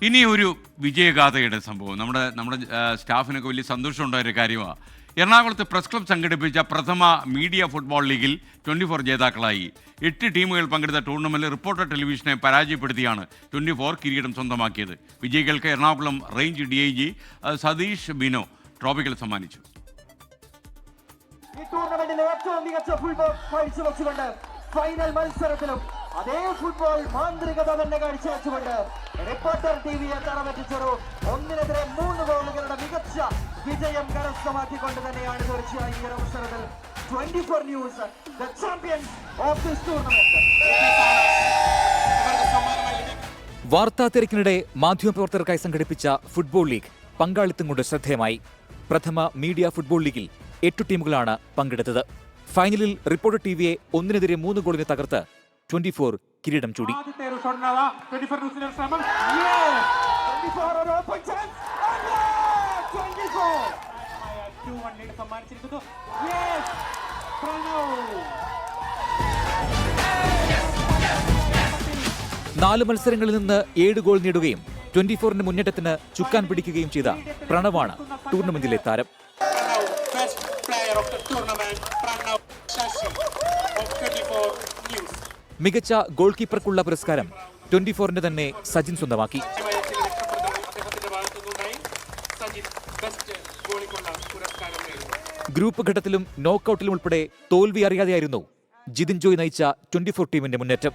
ഇനി ഒരു വിജയഗാഥയുടെ സംഭവം നമ്മുടെ സ്റ്റാഫിനൊക്കെ വലിയ സന്തോഷമുണ്ടായൊരു കാര്യമാണ്. എറണാകുളത്ത് പ്രസ് ക്ലബ് സംഘടിപ്പിച്ച പ്രഥമ മീഡിയ ഫുട്ബോൾ ലീഗിൽ 24 ജേതാക്കളായി. 8 ടീമുകൾ പങ്കെടുത്ത ടൂർണമെന്റിൽ റിപ്പോർട്ടർ ടെലിവിഷനെ പരാജയപ്പെടുത്തിയാണ് 24 കിരീടം സ്വന്തമാക്കിയത്. വിജയികൾക്ക് എറണാകുളം റേഞ്ച് DIG സതീഷ് ബിനോ ട്രോഫികൾ സമ്മാനിച്ചു. ഈ ടൂർണമെന്റിലെ ഏറ്റവും മികച്ച ഫുട്ബോൾ കാഴ്ചവെച്ചുകൊണ്ട് ഫൈനൽ മത്സരത്തിലും അതേ ഫുട്ബോൾ മാന്ത്രികത തന്നെ കാഴ്ചവെച്ചുകൊണ്ട് റിപ്പോർട്ടർ ടിവിയെ തറപറ്റിച്ചൊരു 1-3 ഗോളുകളുടെ മികച്ച വിജയം കരസ്ഥമാക്കിക്കൊണ്ട് തന്നെയാണ് തീർച്ചയായും ഈ അവസരത്തിൽ 24 news the champions of this tournament. വാർത്താ തിരക്കിനിടെ മാധ്യമപ്രവർത്തകർക്കായി സംഘടിപ്പിച്ച ഫുട്ബോൾ ലീഗ് പങ്കാളിത്തം കൊണ്ട് ശ്രദ്ധേയമായി. പ്രഥമ മീഡിയ ഫുട്ബോൾ ലീഗിൽ 8 ടീമുകളാണ് പങ്കെടുത്തത്. ഫൈനലിൽ റിപ്പോർട്ടർ ടിവിയെ 1-3 ഗോളിന് തകർത്ത് 24 കിരീടം ചൂടി. നാല് മത്സരങ്ങളിൽ നിന്ന് 7 ഗോൾ നേടുകയും 24ന്റെ മുന്നേറ്റത്തിന് ചുക്കാൻ പിടിക്കുകയും ചെയ്ത പ്രണവാണ് ടൂർണമെന്റിലെ താരം. മികച്ച ഗോൾ കീപ്പർക്കുള്ള പുരസ്കാരം 24ന്റെ തന്നെ സജിൻ സ്വന്തമാക്കി. ഗ്രൂപ്പ് ഘട്ടത്തിലും നോക്കൌട്ടിലും ഉൾപ്പെടെ തോൽവി അറിയാതെയായിരുന്നു ജിതിൻ ജോയ് നയിച്ച 24 ടീമിന്റെ മുന്നേറ്റം.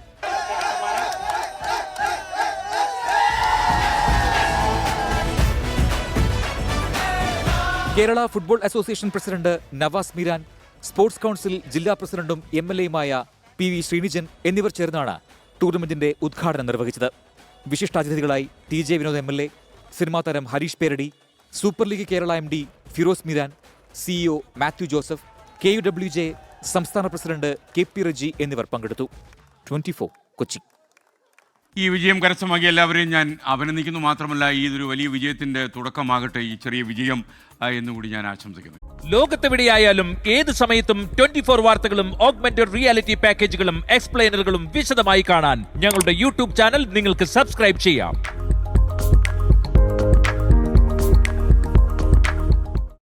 Kerala football association president Navas Meeran, sports council ജില്ലാ പ്രസിഡന്റും MLAയുമായ PV ശ്രീനിജൻ എന്നിവർ ചേർന്നാണ് ടൂർണമെന്റിന്റെ ഉദ്ഘാടനം നിർവഹിച്ചത്. വിശിഷ്ടാതിഥികളായി TJ വിനോദ് MLA, സിനിമാ താരം Harish Peradi, super league Kerala MD Firoz Meeran, CEO Mathew Joseph, KUWJ സംസ്ഥാന പ്രസിഡന്റ് KP റജി എന്നിവർ പങ്കെടുത്തു. 24 കൊച്ചി. ഈ വിജയം കരസ്ഥമാക്കിയ എല്ലാവരെയും ഞാൻ അഭിനന്ദിക്കുന്നു. മാത്രമല്ല, ഇതൊരു വലിയ വിജയത്തിന്റെ തുടക്കമാകട്ടെ ഈ ചെറിയ വിജയം എന്നുകൂടി ഞാൻ ആശംസിക്കുന്നു. ലോകത്തെവിടെയായാലും ഏത് സമയത്തും 24 വാർത്തകളും ഓഗ്മെന്റഡ് റിയാലിറ്റി പാക്കേജുകളും എക്സ്പ്ലെയിനറുകളും വിശദമായി കാണാൻ ഞങ്ങളുടെ YouTube ചാനൽ നിങ്ങൾക്ക് സബ്സ്ക്രൈബ് ചെയ്യാം.